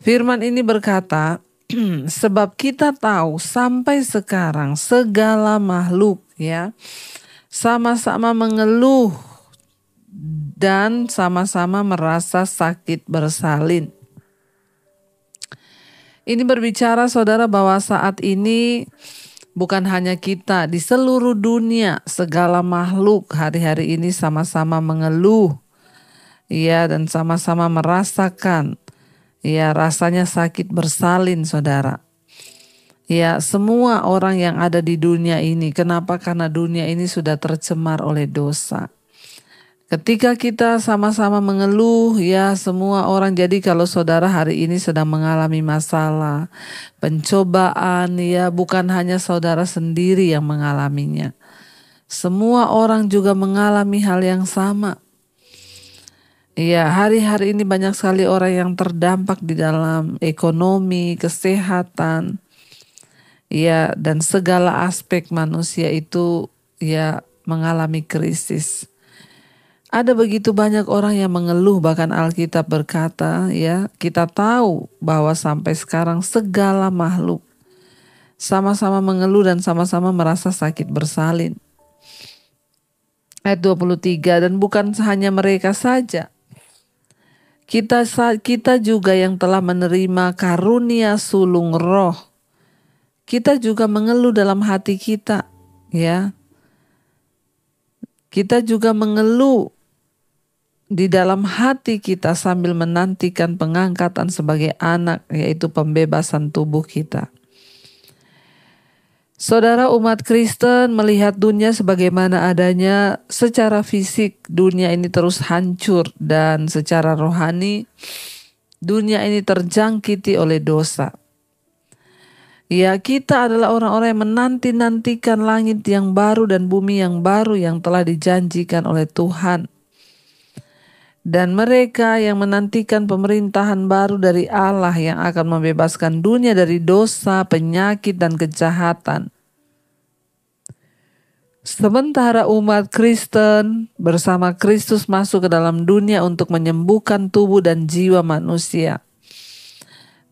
Firman ini berkata, sebab kita tahu sampai sekarang segala makhluk ya sama-sama mengeluh dan sama-sama merasa sakit bersalin. Ini berbicara saudara bahwa saat ini bukan hanya kita, di seluruh dunia segala makhluk hari-hari ini sama-sama mengeluh ya dan sama-sama merasakan ya rasanya sakit bersalin saudara. Ya, semua orang yang ada di dunia ini. Kenapa? Karena dunia ini sudah tercemar oleh dosa. Ketika kita sama-sama mengeluh, ya semua orang. Jadi kalau saudara hari ini sedang mengalami masalah, pencobaan, ya bukan hanya saudara sendiri yang mengalaminya. Semua orang juga mengalami hal yang sama. Ya, hari-hari ini banyak sekali orang yang terdampak di dalam ekonomi, kesehatan, ya, dan segala aspek manusia itu ya mengalami krisis. Ada begitu banyak orang yang mengeluh, bahkan Alkitab berkata ya, kita tahu bahwa sampai sekarang segala makhluk sama-sama mengeluh dan sama-sama merasa sakit bersalin. Ayat 23, dan bukan hanya mereka saja. Kita juga yang telah menerima karunia sulung roh, kita juga mengeluh dalam hati kita, ya. Kita juga mengeluh di dalam hati kita sambil menantikan pengangkatan sebagai anak, yaitu pembebasan tubuh kita. Saudara umat Kristen melihat dunia sebagaimana adanya, secara fisik dunia ini terus hancur dan secara rohani dunia ini terjangkiti oleh dosa. Ya, kita adalah orang-orang yang menanti-nantikan langit yang baru dan bumi yang baru yang telah dijanjikan oleh Tuhan. Dan mereka yang menantikan pemerintahan baru dari Allah yang akan membebaskan dunia dari dosa, penyakit, dan kejahatan. Sementara umat Kristen bersama Kristus masuk ke dalam dunia untuk menyembuhkan tubuh dan jiwa manusia,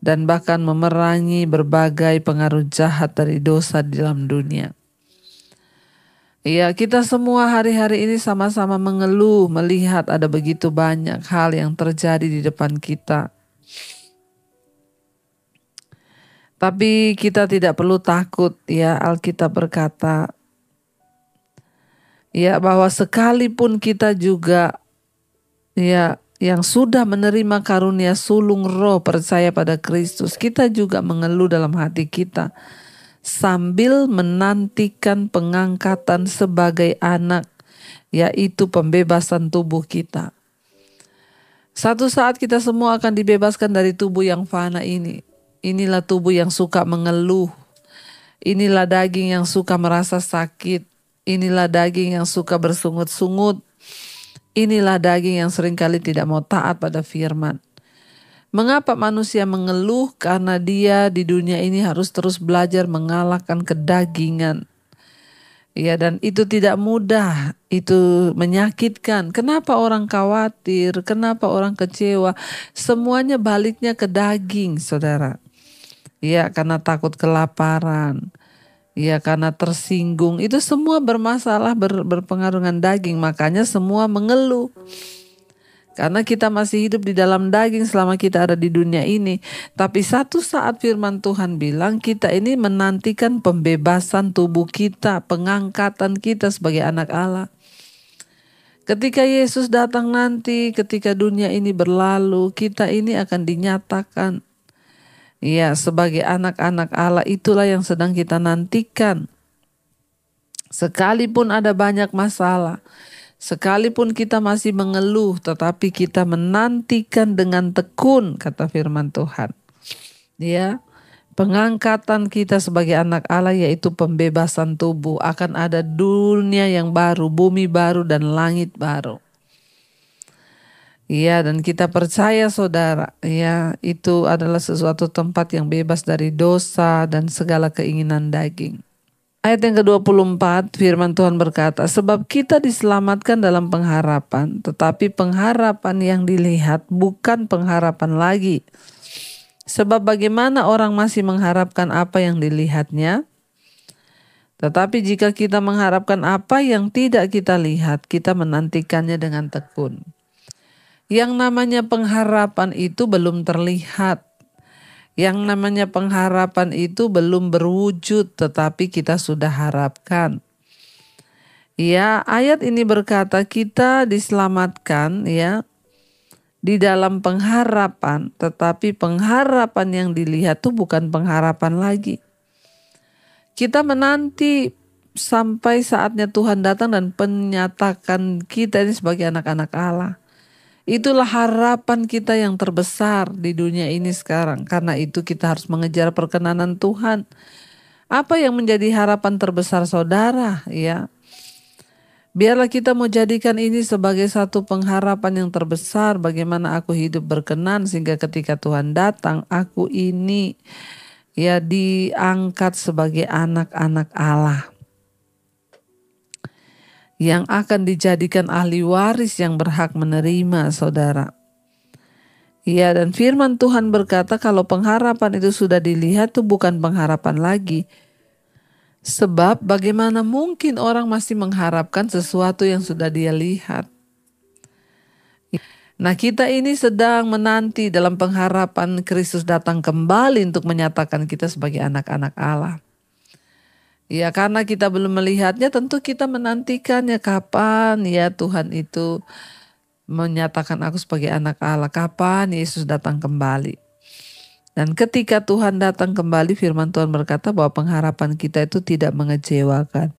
dan bahkan memerangi berbagai pengaruh jahat dari dosa di dalam dunia. Ya, kita semua hari-hari ini sama-sama mengeluh melihat ada begitu banyak hal yang terjadi di depan kita. Tapi kita tidak perlu takut ya, Alkitab berkata ya bahwa sekalipun kita juga ya yang sudah menerima karunia sulung roh percaya pada Kristus, kita juga mengeluh dalam hati kita sambil menantikan pengangkatan sebagai anak, yaitu pembebasan tubuh kita. Satu saat kita semua akan dibebaskan dari tubuh yang fana ini. Inilah tubuh yang suka mengeluh. Inilah daging yang suka merasa sakit. Inilah daging yang suka bersungut-sungut. Inilah daging yang seringkali tidak mau taat pada firman. Mengapa manusia mengeluh? Karena dia di dunia ini harus terus belajar mengalahkan kedagingan. Ya, dan itu tidak mudah, itu menyakitkan. Kenapa orang khawatir? Kenapa orang kecewa? Semuanya baliknya ke daging, saudara. Ya, karena takut kelaparan. Ya, karena tersinggung. Itu semua bermasalah, berpengaruh dengan daging. Makanya semua mengeluh. Karena kita masih hidup di dalam daging selama kita ada di dunia ini. Tapi satu saat firman Tuhan bilang kita ini menantikan pembebasan tubuh kita, pengangkatan kita sebagai anak Allah. Ketika Yesus datang nanti, ketika dunia ini berlalu, kita ini akan dinyatakan ya sebagai anak-anak Allah. Itulah yang sedang kita nantikan. Sekalipun ada banyak masalah, sekalipun kita masih mengeluh, tetapi kita menantikan dengan tekun, kata firman Tuhan. Ya, pengangkatan kita sebagai anak Allah yaitu pembebasan tubuh. Akan ada dunia yang baru, bumi baru dan langit baru. Ya, dan kita percaya saudara, ya itu adalah sesuatu tempat yang bebas dari dosa dan segala keinginan daging. Ayat yang ke-24 firman Tuhan berkata, sebab kita diselamatkan dalam pengharapan, tetapi pengharapan yang dilihat bukan pengharapan lagi Sebab bagaimana orang masih mengharapkan apa yang dilihatnya? Tetapi jika kita mengharapkan apa yang tidak kita lihat, kita menantikannya dengan tekun. Yang namanya pengharapan itu belum terlihat. Yang namanya pengharapan itu belum berwujud, tetapi kita sudah harapkan. Ya, ayat ini berkata kita diselamatkan ya di dalam pengharapan, tetapi pengharapan yang dilihat itu bukan pengharapan lagi. Kita menanti sampai saatnya Tuhan datang dan menyatakan kita ini sebagai anak-anak Allah. Itulah harapan kita yang terbesar di dunia ini sekarang. Karena itu kita harus mengejar perkenanan Tuhan. Apa yang menjadi harapan terbesar saudara? Ya, biarlah kita mau jadikan ini sebagai satu pengharapan yang terbesar. Bagaimana aku hidup berkenan sehingga ketika Tuhan datang, aku ini ya diangkat sebagai anak-anak Allah yang akan dijadikan ahli waris yang berhak menerima, saudara. Ya, dan firman Tuhan berkata kalau pengharapan itu sudah dilihat itu bukan pengharapan lagi. Sebab bagaimana mungkin orang masih mengharapkan sesuatu yang sudah dia lihat. Nah, kita ini sedang menanti dalam pengharapan Kristus datang kembali untuk menyatakan kita sebagai anak-anak Allah. Ya, karena kita belum melihatnya, tentu kita menantikannya kapan ya Tuhan itu menyatakan aku sebagai anak Allah, kapan Yesus datang kembali. Dan ketika Tuhan datang kembali, firman Tuhan berkata bahwa pengharapan kita itu tidak mengecewakan.